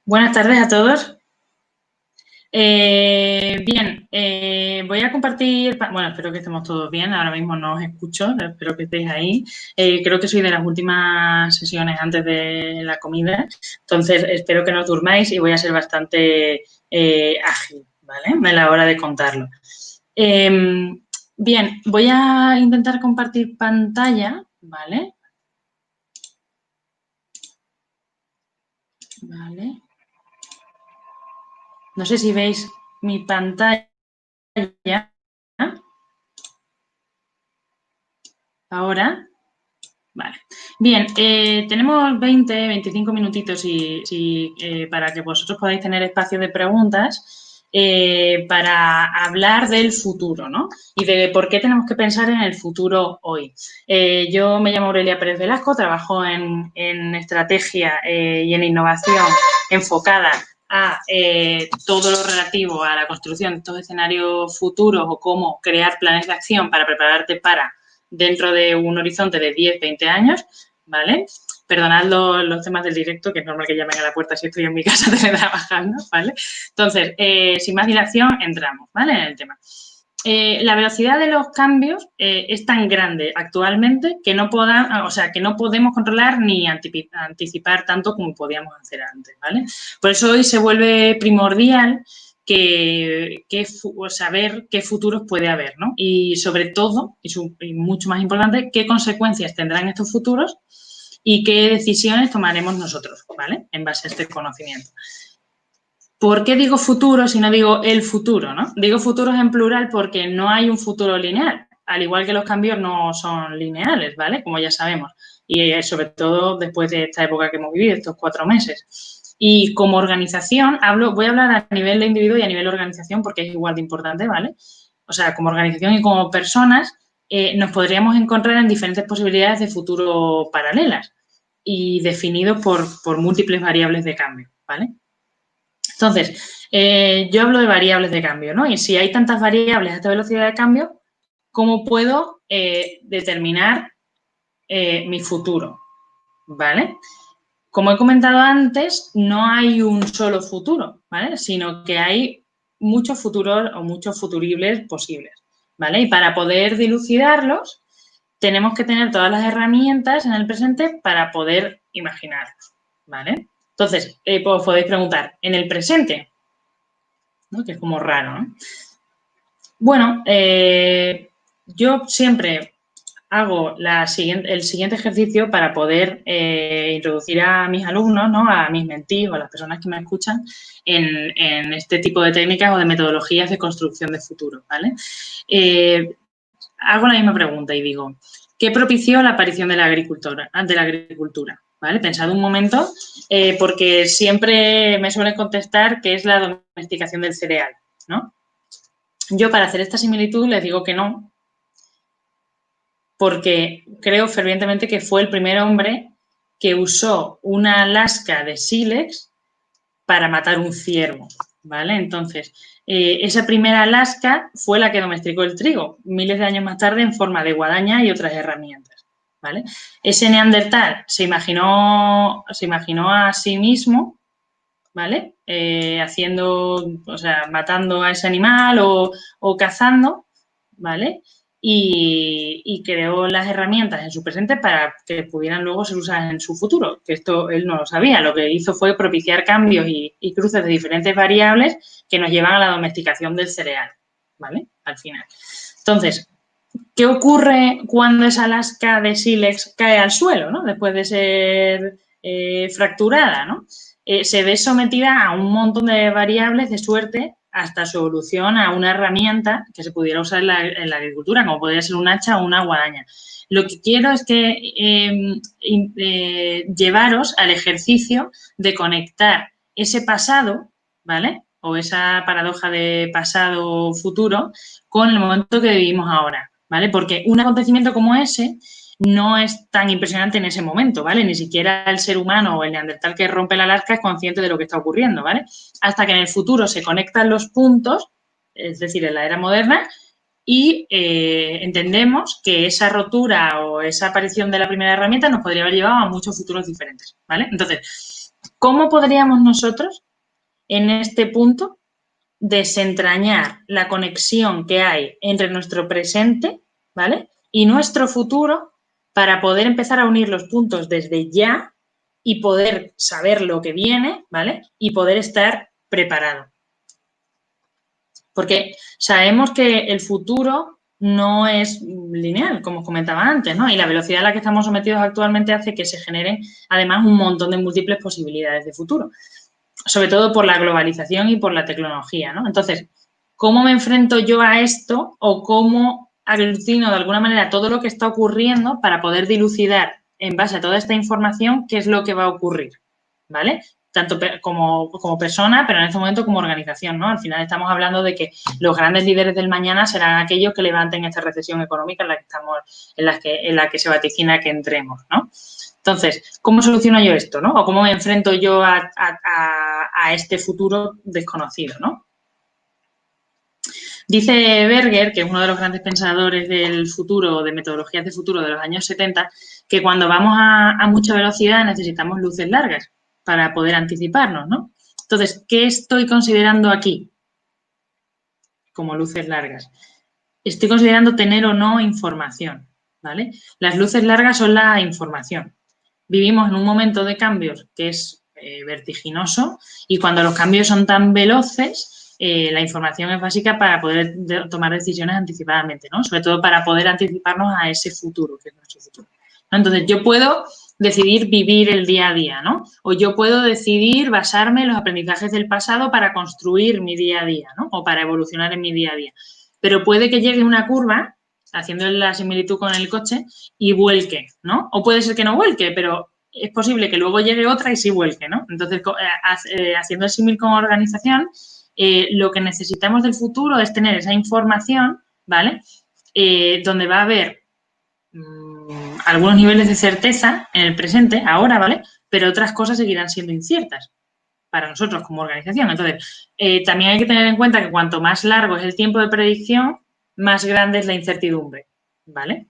Buenas tardes a todos. Voy a compartir, bueno, espero que estemos todos bien, ahora mismo no os escucho, espero que estéis ahí. Creo que soy de las últimas sesiones antes de la comida, entonces espero que no os durmáis y voy a ser bastante ágil, ¿vale? A la hora de contarlo. Voy a intentar compartir pantalla, ¿vale? Vale. No sé si veis mi pantalla. Ahora, vale. Bien, tenemos 20, 25 minutitos para que vosotros podáis tener espacio de preguntas para hablar del futuro, ¿no? Y de por qué tenemos que pensar en el futuro hoy. Yo me llamo Aurelia Pérez Velasco, trabajo en estrategia y en innovación enfocada a todo lo relativo a la construcción de estos escenarios futuros o cómo crear planes de acción para prepararte para dentro de un horizonte de 10, 20 años, ¿vale? Perdonad los temas del directo, que es normal que llamen a la puerta si estoy en mi casa trabajando, ¿vale? Entonces, sin más dilación, entramos, ¿vale? En el tema. La velocidad de los cambios es tan grande actualmente que no podemos controlar ni anticipar tanto como podíamos hacer antes, ¿vale? Por eso hoy se vuelve primordial saber qué futuros puede haber, ¿no? Y sobre todo, y mucho más importante, qué consecuencias tendrán estos futuros y qué decisiones tomaremos nosotros, ¿vale? En base a este conocimiento. ¿Por qué digo futuro si no digo el futuro, no? Digo futuros en plural porque no hay un futuro lineal, al igual que los cambios no son lineales, ¿vale? Como ya sabemos. Y sobre todo después de esta época que hemos vivido, estos 4 meses. Y como organización, voy a hablar a nivel de individuo y a nivel de organización porque es igual de importante, ¿vale? O sea, como organización y como personas, nos podríamos encontrar en diferentes posibilidades de futuro paralelas y definidos por múltiples variables de cambio, ¿vale? Entonces, yo hablo de variables de cambio, ¿no? Y si hay tantas variables a esta velocidad de cambio, ¿cómo puedo determinar mi futuro? ¿Vale? Como he comentado antes, no hay un solo futuro, ¿vale? Sino que hay muchos futuros o muchos futuribles posibles, ¿vale? Y para poder dilucidarlos, tenemos que tener todas las herramientas en el presente para poder imaginarlos, ¿vale? Entonces, pues podéis preguntar, ¿en el presente? ¿No? Que es como raro, ¿no? Bueno, yo siempre hago el siguiente ejercicio para poder introducir a mis alumnos, ¿no? A mis mentees o a las personas que me escuchan en este tipo de técnicas o de metodologías de construcción de futuro, ¿vale? Hago la misma pregunta y digo, ¿qué propició la aparición de la agricultura? ¿Vale? Pensad un momento, porque siempre me suelen contestar que es la domesticación del cereal, ¿no? Yo, para hacer esta similitud, les digo que no, porque creo fervientemente que fue el primer hombre que usó una lasca de sílex para matar un ciervo, ¿vale? Entonces, esa primera lasca fue la que domesticó el trigo, miles de años más tarde en forma de guadaña y otras herramientas, ¿vale? Ese neandertal se imaginó a sí mismo, ¿vale? Matando a ese animal o cazando, ¿vale? Y creó las herramientas en su presente para que pudieran luego ser usadas en su futuro, que esto él no lo sabía. Lo que hizo fue propiciar cambios y cruces de diferentes variables que nos llevan a la domesticación del cereal, ¿vale? Al final. Entonces, ¿qué ocurre cuando esa lasca de sílex cae al suelo, ¿no? Después de ser fracturada, ¿no? Se ve sometida a un montón de variables de suerte hasta su evolución a una herramienta que se pudiera usar en la agricultura, como podría ser un hacha o una guadaña. Lo que quiero es que llevaros al ejercicio de conectar ese pasado, ¿vale? O esa paradoja de pasado-futuro con el momento que vivimos ahora, ¿vale? Porque un acontecimiento como ese no es tan impresionante en ese momento, ¿vale? Ni siquiera el ser humano o el neandertal que rompe la lasca es consciente de lo que está ocurriendo, ¿vale? Hasta que en el futuro se conectan los puntos, es decir, en la era moderna, y entendemos que esa rotura o esa aparición de la primera herramienta nos podría haber llevado a muchos futuros diferentes, ¿vale? Entonces, ¿Cómo podríamos nosotros, en este punto, desentrañar la conexión que hay entre nuestro presente, ¿vale?, y nuestro futuro para poder empezar a unir los puntos desde ya y poder saber lo que viene, ¿vale?, y poder estar preparado? Porque sabemos que el futuro no es lineal, como os comentaba antes, ¿no? Y la velocidad a la que estamos sometidos actualmente hace que se generen, además, un montón de múltiples posibilidades de futuro, sobre todo por la globalización y por la tecnología, ¿no? Entonces, ¿cómo me enfrento yo a esto o cómo aglutino de alguna manera todo lo que está ocurriendo para poder dilucidar en base a toda esta información qué es lo que va a ocurrir, ¿vale? Tanto como persona, pero en este momento como organización, ¿no? Al final estamos hablando de que los grandes líderes del mañana serán aquellos que levanten esta recesión económica en la que estamos, en la que se vaticina que entremos, ¿no? Entonces, ¿cómo soluciono yo esto, no? O cómo me enfrento yo a este futuro desconocido, ¿no? Dice Berger, que es uno de los grandes pensadores del futuro, de metodologías de futuro de los años 70, que cuando vamos a mucha velocidad necesitamos luces largas para poder anticiparnos, ¿no? Entonces, ¿qué estoy considerando aquí como luces largas? Estoy considerando tener o no información, ¿vale? Las luces largas son la información. Vivimos en un momento de cambios que es vertiginoso y cuando los cambios son tan veloces, la información es básica para poder tomar decisiones anticipadamente, ¿no? Sobre todo para poder anticiparnos a ese futuro, que es nuestro futuro, ¿no? Entonces, yo puedo decidir vivir el día a día, ¿no? O yo puedo decidir basarme en los aprendizajes del pasado para construir mi día a día, ¿no? O para evolucionar en mi día a día. Pero puede que llegue una curva, haciendo la similitud con el coche, y vuelque, ¿no? O puede ser que no vuelque, pero es posible que luego llegue otra y sí vuelque, ¿no? Entonces, haciendo el símil con organización, lo que necesitamos del futuro es tener esa información, ¿vale? Donde va a haber algunos niveles de certeza en el presente, ahora, ¿vale? Pero otras cosas seguirán siendo inciertas para nosotros como organización. Entonces, también hay que tener en cuenta que cuanto más largo es el tiempo de predicción, más grande es la incertidumbre, ¿vale?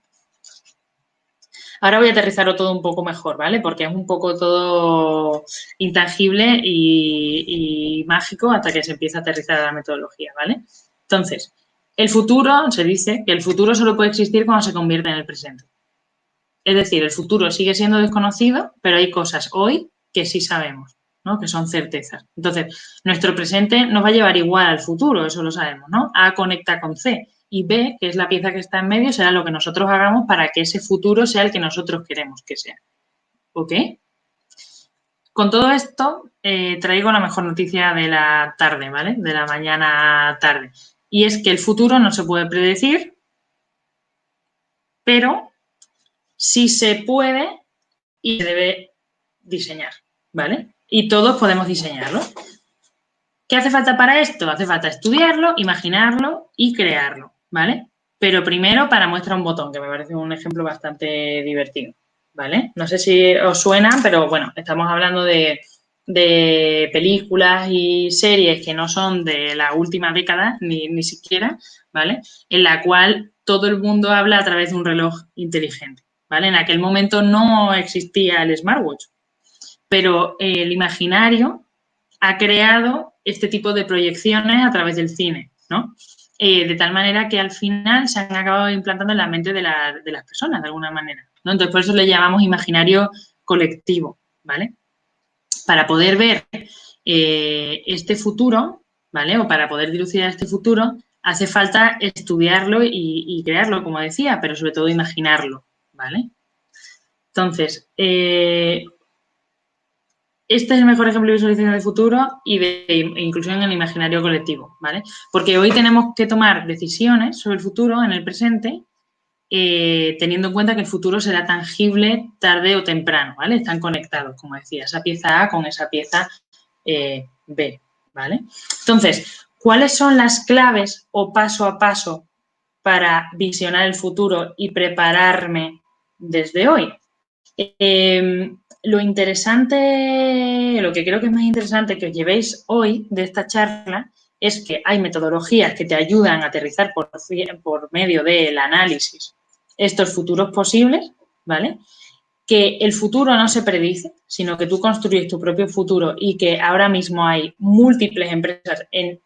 Ahora voy a aterrizarlo todo un poco mejor, ¿vale? Porque es un poco todo intangible y mágico hasta que se empieza a aterrizar la metodología, ¿vale? Entonces, el futuro, se dice que el futuro solo puede existir cuando se convierte en el presente. Es decir, el futuro sigue siendo desconocido, pero hay cosas hoy que sí sabemos, ¿no? Que son certezas. Entonces, nuestro presente nos va a llevar igual al futuro, eso lo sabemos, ¿no? A conecta con C. Y B, que es la pieza que está en medio, será lo que nosotros hagamos para que ese futuro sea el que nosotros queremos que sea. ¿Ok? Con todo esto, traigo la mejor noticia de la tarde, ¿vale? De la mañana tarde. Y es que el futuro no se puede predecir, pero sí se puede y se debe diseñar, ¿vale? Y todos podemos diseñarlo. ¿Qué hace falta para esto? Hace falta estudiarlo, imaginarlo y crearlo, ¿vale? Pero primero para muestra un botón, que me parece un ejemplo bastante divertido, ¿vale? No sé si os suena, pero bueno, estamos hablando de películas y series que no son de la última década, ni siquiera, ¿vale? En la cual todo el mundo habla a través de un reloj inteligente, ¿vale? En aquel momento no existía el smartwatch, pero el imaginario ha creado este tipo de proyecciones a través del cine, ¿no? De tal manera que al final se han acabado implantando en la mente de las personas, de alguna manera, ¿no? Entonces, por eso le llamamos imaginario colectivo, ¿vale? Para poder ver este futuro, ¿vale? O para poder dilucidar este futuro, hace falta estudiarlo y crearlo, como decía, pero sobre todo imaginarlo, ¿vale? Entonces, este es el mejor ejemplo de visualización del futuro y de inclusión en el imaginario colectivo, ¿vale? Porque hoy tenemos que tomar decisiones sobre el futuro en el presente, teniendo en cuenta que el futuro será tangible tarde o temprano, ¿vale? Están conectados, como decía, esa pieza A con esa pieza B, ¿vale? Entonces, ¿cuáles son las claves o paso a paso para visionar el futuro y prepararme desde hoy? Lo interesante, lo que creo que es más interesante que os llevéis hoy de esta charla es que hay metodologías que te ayudan a aterrizar por medio del análisis estos futuros posibles, ¿vale? que el futuro no se predice, sino que tú construyes tu propio futuro y que ahora mismo hay múltiples empresas en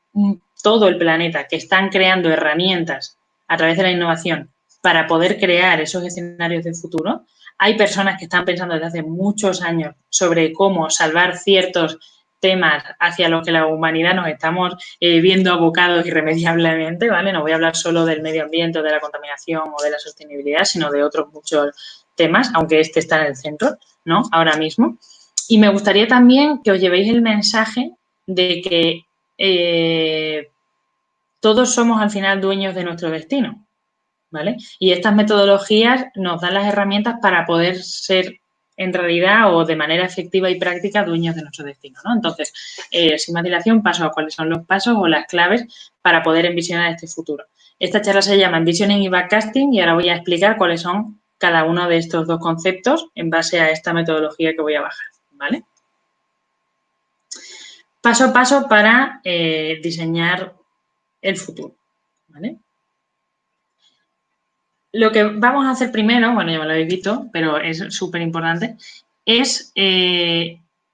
todo el planeta que están creando herramientas a través de la innovación para poder crear esos escenarios de futuro. Hay personas que están pensando desde hace muchos años sobre cómo salvar ciertos temas hacia los que la humanidad nos estamos viendo abocados irremediablemente, ¿vale? No voy a hablar solo del medio ambiente, de la contaminación o de la sostenibilidad, sino de otros muchos temas, aunque este está en el centro, ¿no? Ahora mismo. Y me gustaría también que os llevéis el mensaje de que todos somos al final dueños de nuestro destino, ¿vale? Y estas metodologías nos dan las herramientas para poder ser en realidad o de manera efectiva y práctica dueños de nuestro destino, ¿no? Entonces, sin más dilación, paso a cuáles son los pasos o las claves para poder envisionar este futuro. Esta charla se llama Envisioning y Backcasting y ahora voy a explicar cuáles son cada uno de estos dos conceptos en base a esta metodología que voy a bajar, ¿vale? Paso a paso para diseñar el futuro, ¿vale? Lo que vamos a hacer primero, bueno, ya me lo habéis visto, pero es súper importante, es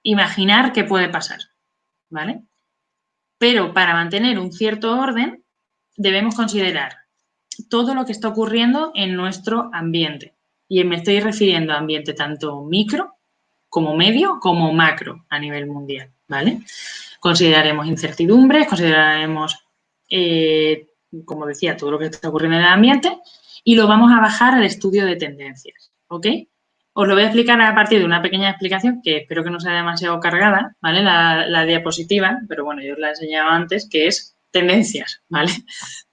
imaginar qué puede pasar, ¿vale? Pero para mantener un cierto orden, debemos considerar todo lo que está ocurriendo en nuestro ambiente. Y me estoy refiriendo a ambiente tanto micro, como medio, como macro a nivel mundial, ¿vale? Consideraremos incertidumbres, consideraremos, como decía, todo lo que está ocurriendo en el ambiente y lo vamos a bajar al estudio de tendencias, ¿ok? Os lo voy a explicar a partir de una pequeña explicación que espero que no sea demasiado cargada, ¿vale? La diapositiva, pero bueno, yo os la he enseñado antes, que es tendencias, ¿vale?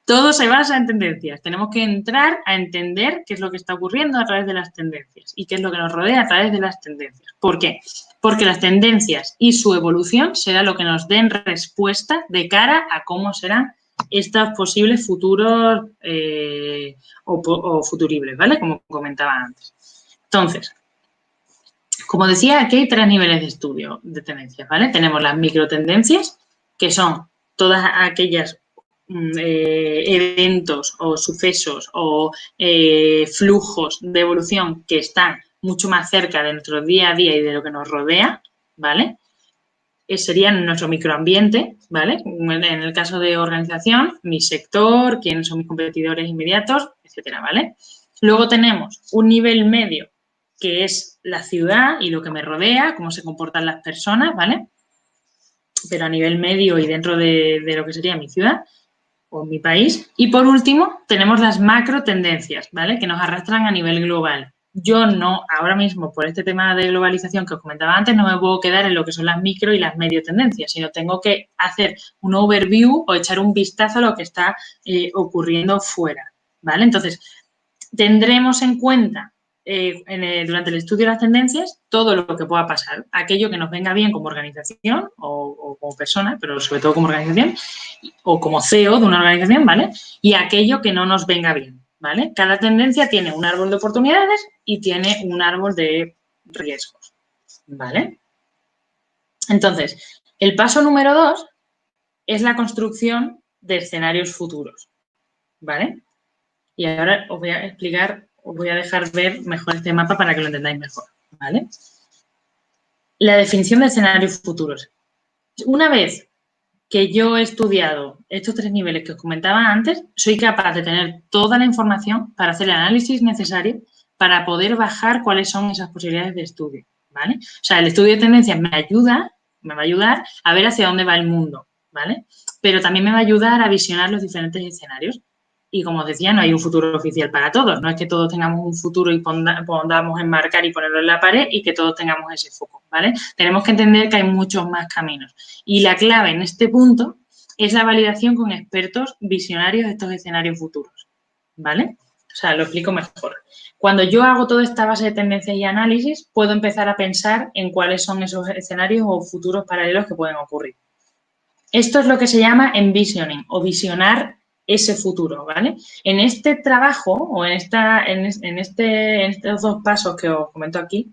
Todo se basa en tendencias. Tenemos que entrar a entender qué es lo que está ocurriendo a través de las tendencias y qué es lo que nos rodea a través de las tendencias. ¿Por qué? Porque las tendencias y su evolución será lo que nos den respuesta de cara a cómo serán estos posibles futuros o futuribles, ¿vale? Como comentaba antes. Entonces, como decía, aquí hay 3 niveles de estudio de tendencias, ¿vale? Tenemos las microtendencias, que son todas aquellas eventos o sucesos o flujos de evolución que están mucho más cerca de nuestro día a día y de lo que nos rodea, ¿vale? Serían nuestro microambiente, ¿vale? En el caso de organización, mi sector, quiénes son mis competidores inmediatos, etcétera, ¿vale? Luego tenemos un nivel medio, que es la ciudad y lo que me rodea, cómo se comportan las personas, ¿vale? Pero a nivel medio y dentro de lo que sería mi ciudad o mi país. Y por último, tenemos las macro tendencias, ¿vale? Que nos arrastran a nivel global. Yo no, ahora mismo, por este tema de globalización que os comentaba antes, no me puedo quedar en lo que son las micro y las medio tendencias, sino tengo que hacer un overview o echar un vistazo a lo que está ocurriendo fuera, ¿vale? Entonces, tendremos en cuenta durante el estudio de las tendencias todo lo que pueda pasar, aquello que nos venga bien como organización o como persona, pero sobre todo como organización, o como CEO de una organización, ¿vale? Y aquello que no nos venga bien, ¿vale? Cada tendencia tiene un árbol de oportunidades y tiene un árbol de riesgos, ¿vale? Entonces, el paso número 2 es la construcción de escenarios futuros, ¿vale? Y ahora os voy a explicar, os voy a dejar ver mejor este mapa para que lo entendáis mejor, ¿vale? La definición de escenarios futuros. Una vez que yo he estudiado estos 3 niveles que os comentaba antes, soy capaz de tener toda la información para hacer el análisis necesario para poder bajar cuáles son esas posibilidades de estudio, ¿vale? O sea, el estudio de tendencias me va a ayudar a ver hacia dónde va el mundo, ¿vale? Pero también me va a ayudar a visionar los diferentes escenarios. Y como os decía, no hay un futuro oficial para todos. No es que todos tengamos un futuro y podamos enmarcar y ponerlo en la pared y que todos tengamos ese foco, ¿vale? Tenemos que entender que hay muchos más caminos. Y la clave en este punto es la validación con expertos visionarios de estos escenarios futuros, ¿vale? O sea, lo explico mejor. Cuando yo hago toda esta base de tendencias y análisis, puedo empezar a pensar en cuáles son esos escenarios o futuros paralelos que pueden ocurrir. Esto es lo que se llama envisioning o visionar ese futuro, ¿vale? En este trabajo o en estos 2 pasos que os comento aquí,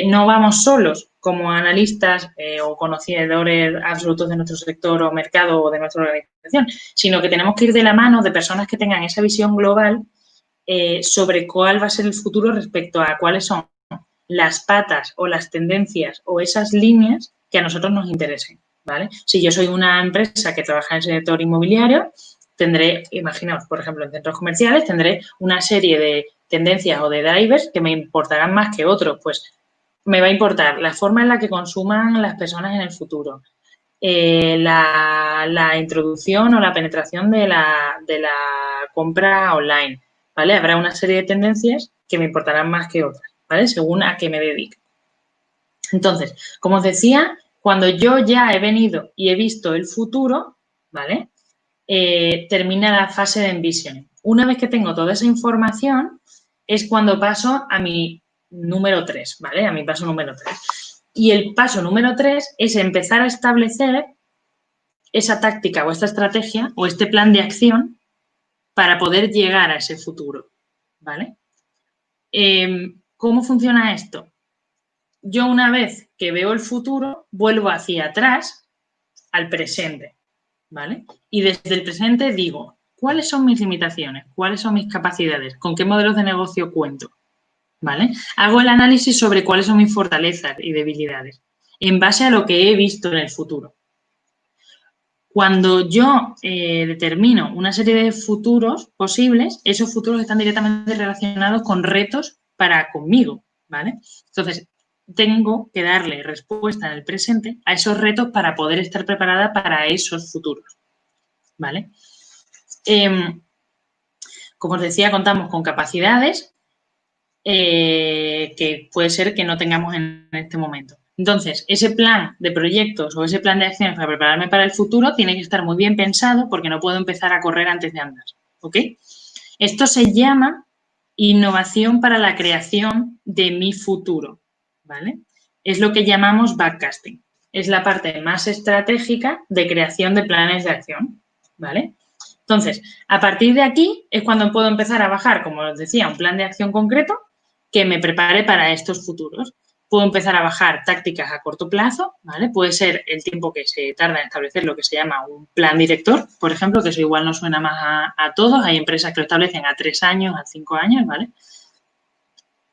no vamos solos como analistas o conocedores absolutos de nuestro sector o mercado o de nuestra organización, sino que tenemos que ir de la mano de personas que tengan esa visión global sobre cuál va a ser el futuro respecto a cuáles son las patas o las tendencias o esas líneas que a nosotros nos interesen, ¿vale? Si yo soy una empresa que trabaja en el sector inmobiliario, tendré, imaginaos, por ejemplo, en centros comerciales, tendré una serie de tendencias o de drivers que me importarán más que otros. Pues me va a importar la forma en la que consuman las personas en el futuro, la introducción o la penetración de la compra online, ¿vale? Habrá una serie de tendencias que me importarán más que otras, ¿vale? Según a qué me dedique. Entonces, como os decía, cuando yo ya he venido y he visto el futuro, ¿vale? Termina la fase de envisioning. Una vez que tengo toda esa información, es cuando paso a mi número 3, ¿vale? A mi paso número 3. Y el paso número 3 es empezar a establecer esa táctica o esta estrategia o este plan de acción para poder llegar a ese futuro, ¿vale? ¿Cómo funciona esto? Yo una vez que veo el futuro, vuelvo hacia atrás al presente, ¿vale? Y desde el presente digo, ¿cuáles son mis limitaciones? ¿Cuáles son mis capacidades? ¿Con qué modelos de negocio cuento? ¿Vale? Hago el análisis sobre cuáles son mis fortalezas y debilidades en base a lo que he visto en el futuro. Cuando yo determino una serie de futuros posibles, esos futuros están directamente relacionados con retos para conmigo, ¿vale? Entonces, tengo que darle respuesta en el presente a esos retos para poder estar preparada para esos futuros, ¿vale? Como os decía, contamos con capacidades que puede ser que no tengamos en este momento. Entonces, ese plan de proyectos o ese plan de acciones para prepararme para el futuro tiene que estar muy bien pensado porque no puedo empezar a correr antes de andar, ¿ok? Esto se llama innovación para la creación de mi futuro, ¿vale? Es lo que llamamos backcasting. Es la parte más estratégica de creación de planes de acción, ¿vale? Entonces, a partir de aquí es cuando puedo empezar a bajar, como os decía, un plan de acción concreto que me prepare para estos futuros. Puedo empezar a bajar tácticas a corto plazo, ¿vale? Puede ser el tiempo que se tarda en establecer lo que se llama un plan director, por ejemplo, que eso igual no suena más a todos. Hay empresas que lo establecen a 3 años, a 5 años, ¿vale?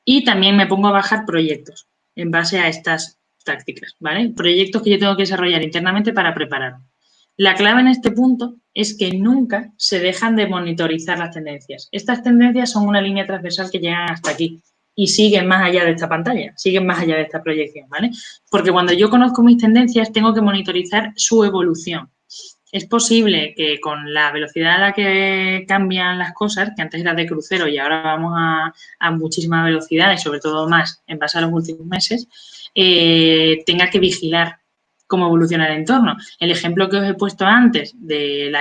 Y también me pongo a bajar proyectos en base a estas tácticas, ¿vale? Proyectos que yo tengo que desarrollar internamente para prepararme. La clave en este punto es que nunca se dejan de monitorizar las tendencias. Estas tendencias son una línea transversal que llegan hasta aquí y siguen más allá de esta pantalla, siguen más allá de esta proyección, ¿vale? Porque cuando yo conozco mis tendencias, tengo que monitorizar su evolución. Es posible que con la velocidad a la que cambian las cosas, que antes era de crucero y ahora vamos a muchísima velocidad y sobre todo más en base a los últimos meses, tenga que vigilar cómo evoluciona el entorno. El ejemplo que os he puesto antes del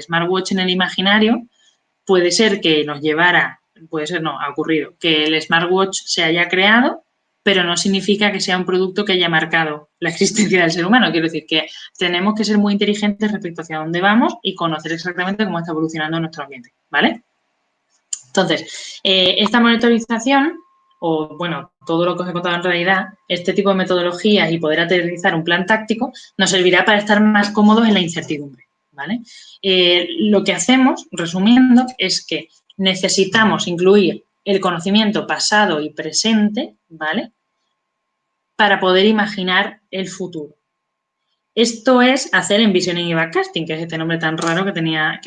smartwatch en el imaginario puede ser que nos llevara, puede ser no, ha ocurrido, que el smartwatch se haya creado, pero no significa que sea un producto que haya marcado la existencia del ser humano. Quiero decir que tenemos que ser muy inteligentes respecto hacia dónde vamos y conocer exactamente cómo está evolucionando nuestro ambiente, ¿vale? Entonces, esta monitorización o, bueno, todo lo que os he contado en realidad, este tipo de metodologías y poder aterrizar un plan táctico nos servirá para estar más cómodos en la incertidumbre, ¿vale? Lo que hacemos, resumiendo, es que necesitamos incluir el conocimiento pasado y presente, ¿vale? Para poder imaginar el futuro. Esto es hacer envisioning y backcasting, que es este nombre tan raro que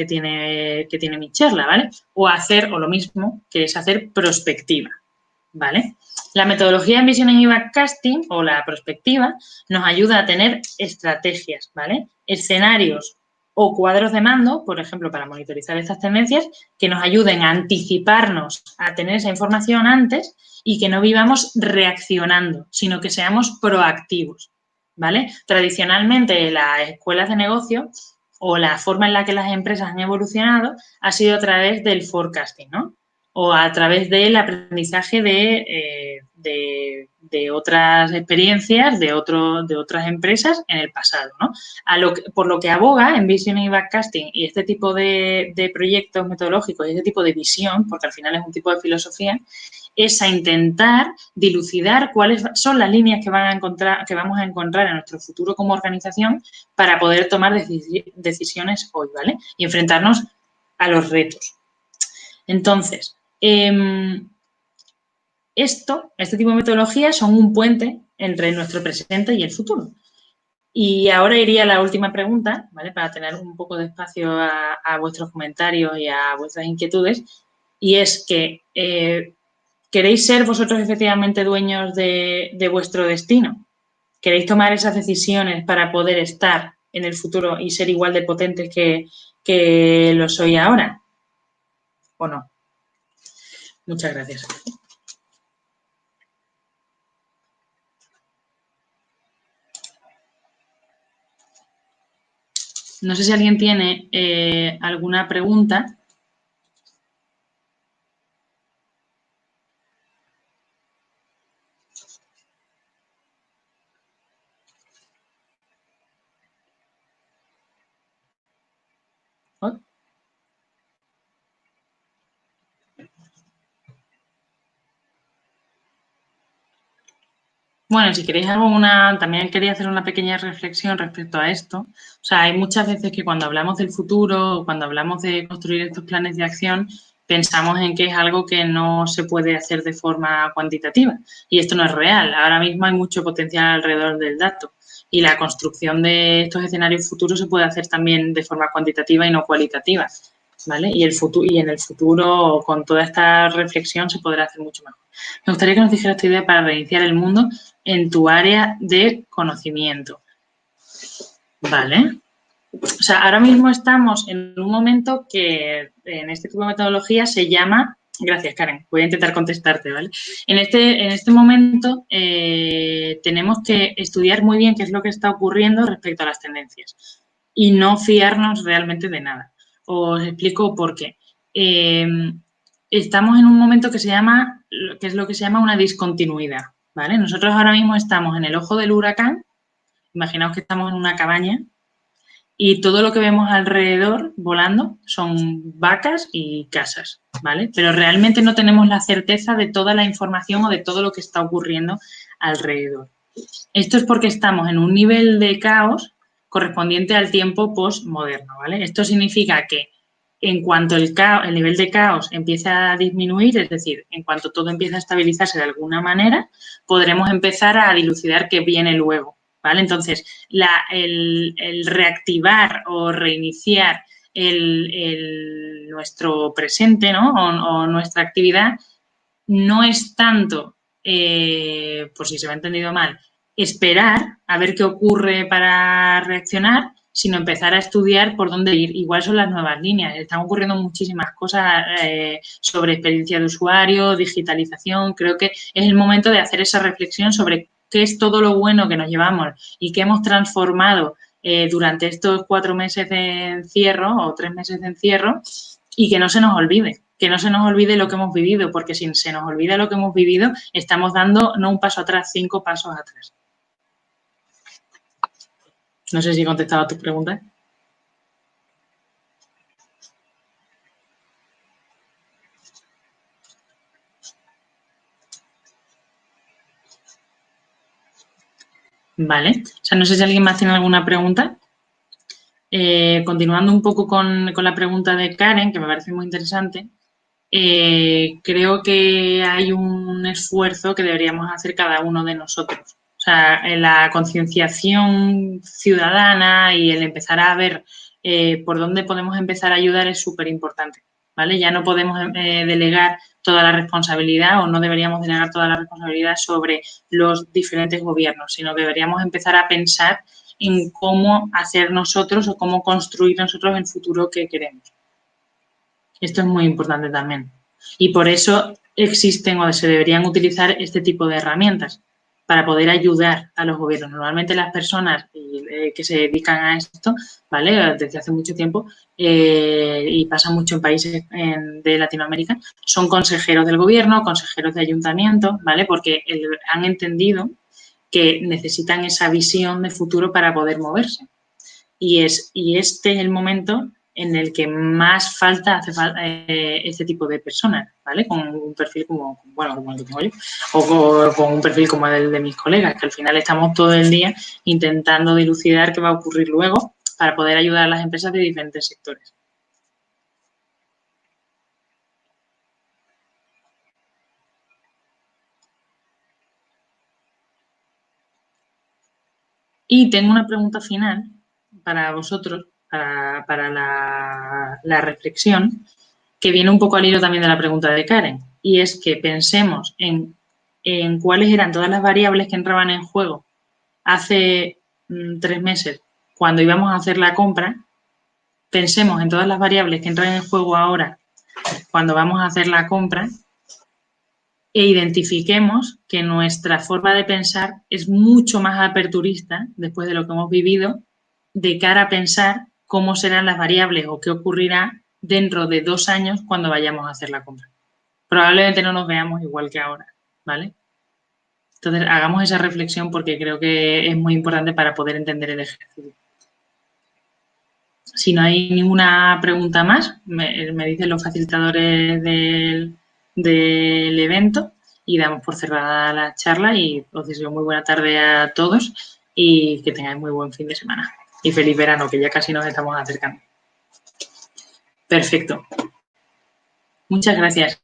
tiene mi charla, ¿vale? O lo mismo, que es hacer prospectiva, ¿vale? La metodología de envisioning y backcasting, o la prospectiva, nos ayuda a tener estrategias, ¿vale? Escenarios o cuadros de mando, por ejemplo, para monitorizar estas tendencias, que nos ayuden a anticiparnos a tener esa información antes y que no vivamos reaccionando, sino que seamos proactivos, ¿vale? Tradicionalmente, las escuelas de negocio o la forma en la que las empresas han evolucionado ha sido a través del forecasting, ¿no? O a través del aprendizaje de otras experiencias, de otras empresas en el pasado, ¿no? Por lo que aboga Envisioning y Backcasting y este tipo de proyectos metodológicos y este tipo de visión, porque al final es un tipo de filosofía, es a intentar dilucidar cuáles son las líneas que vamos a encontrar en nuestro futuro como organización para poder tomar decisiones hoy, ¿vale? Y enfrentarnos a los retos. Entonces, este tipo de metodologías son un puente entre nuestro presente y el futuro. Y ahora iría a la última pregunta, ¿vale? Para tener un poco de espacio a vuestros comentarios y a vuestras inquietudes. Y es que, ¿queréis ser vosotros efectivamente dueños de vuestro destino? ¿Queréis tomar esas decisiones para poder estar en el futuro y ser igual de potentes que lo soy ahora? ¿O no? Muchas gracias. No sé si alguien tiene alguna pregunta. ¿Oh? Bueno, si queréis también quería hacer una pequeña reflexión respecto a esto. O sea, hay muchas veces que cuando hablamos del futuro, cuando hablamos de construir estos planes de acción, pensamos en que es algo que no se puede hacer de forma cuantitativa. Y esto no es real. Ahora mismo hay mucho potencial alrededor del dato. Y la construcción de estos escenarios futuros se puede hacer también de forma cuantitativa y no cualitativa, ¿vale? Y en el futuro, con toda esta reflexión, se podrá hacer mucho mejor. Me gustaría que nos dijeras tu idea para reiniciar el mundo en tu área de conocimiento. ¿Vale? O sea, ahora mismo estamos en un momento que en este tipo de metodología se llama... Gracias, Karen. Voy a intentar contestarte, ¿vale? En este momento tenemos que estudiar muy bien qué es lo que está ocurriendo respecto a las tendencias y no fiarnos realmente de nada. Os explico por qué. Estamos en un momento que es lo que se llama una discontinuidad, ¿vale? Nosotros ahora mismo estamos en el ojo del huracán. Imaginaos que estamos en una cabaña y todo lo que vemos alrededor volando son vacas y casas, ¿vale? Pero realmente no tenemos la certeza de toda la información o de todo lo que está ocurriendo alrededor. Esto es porque estamos en un nivel de caos correspondiente al tiempo postmoderno, ¿vale? Esto significa que en cuanto el nivel de caos empiece a disminuir, es decir, en cuanto todo empiece a estabilizarse de alguna manera, podremos empezar a dilucidar qué viene luego, ¿vale? Entonces, el reactivar o reiniciar nuestro presente, ¿no? O nuestra actividad no es tanto, por si se me ha entendido mal, esperar a ver qué ocurre para reaccionar, sino empezar a estudiar por dónde ir. Igual son las nuevas líneas. Están ocurriendo muchísimas cosas sobre experiencia de usuario, digitalización. Creo que es el momento de hacer esa reflexión sobre qué es todo lo bueno que nos llevamos y que hemos transformado durante estos 4 meses de encierro o 3 meses de encierro y que no se nos olvide. Que no se nos olvide lo que hemos vivido, porque si se nos olvida lo que hemos vivido, estamos dando no un paso atrás, 5 pasos atrás. No sé si he contestado a tus preguntas. Vale. O sea, no sé si alguien más tiene alguna pregunta. Continuando un poco con la pregunta de Karen, que me parece muy interesante, creo que hay un esfuerzo que deberíamos hacer cada uno de nosotros. O sea, la concienciación ciudadana y el empezar a ver por dónde podemos empezar a ayudar es súper importante, ¿vale? Ya no podemos delegar toda la responsabilidad o no deberíamos delegar toda la responsabilidad sobre los diferentes gobiernos, sino que deberíamos empezar a pensar en cómo hacer nosotros o cómo construir nosotros el futuro que queremos. Esto es muy importante también. Y por eso existen o se deberían utilizar este tipo de herramientas para poder ayudar a los gobiernos. Normalmente las personas que se dedican a esto, ¿vale? Desde hace mucho tiempo y pasa mucho en países de Latinoamérica, son consejeros del gobierno, consejeros de ayuntamiento, ¿vale? Porque han entendido que necesitan esa visión de futuro para poder moverse. Y este es el momento en el que más hace falta este tipo de personas, ¿vale? Con un perfil como el que tengo yo, o con un perfil como el de mis colegas, que al final estamos todo el día intentando dilucidar qué va a ocurrir luego para poder ayudar a las empresas de diferentes sectores. Y tengo una pregunta final para vosotros, para la reflexión, que viene un poco al hilo también de la pregunta de Karen, y es que pensemos en cuáles eran todas las variables que entraban en juego hace 3 meses cuando íbamos a hacer la compra. Pensemos en todas las variables que entran en juego ahora cuando vamos a hacer la compra e identifiquemos que nuestra forma de pensar es mucho más aperturista después de lo que hemos vivido de cara a pensar cómo serán las variables o qué ocurrirá dentro de 2 años cuando vayamos a hacer la compra. Probablemente no nos veamos igual que ahora, ¿vale? Entonces, hagamos esa reflexión porque creo que es muy importante para poder entender el ejercicio. Si no hay ninguna pregunta más, me dicen los facilitadores del evento y damos por cerrada la charla y os deseo muy buena tarde a todos y que tengáis muy buen fin de semana. Y feliz verano, que ya casi nos estamos acercando. Perfecto. Muchas gracias.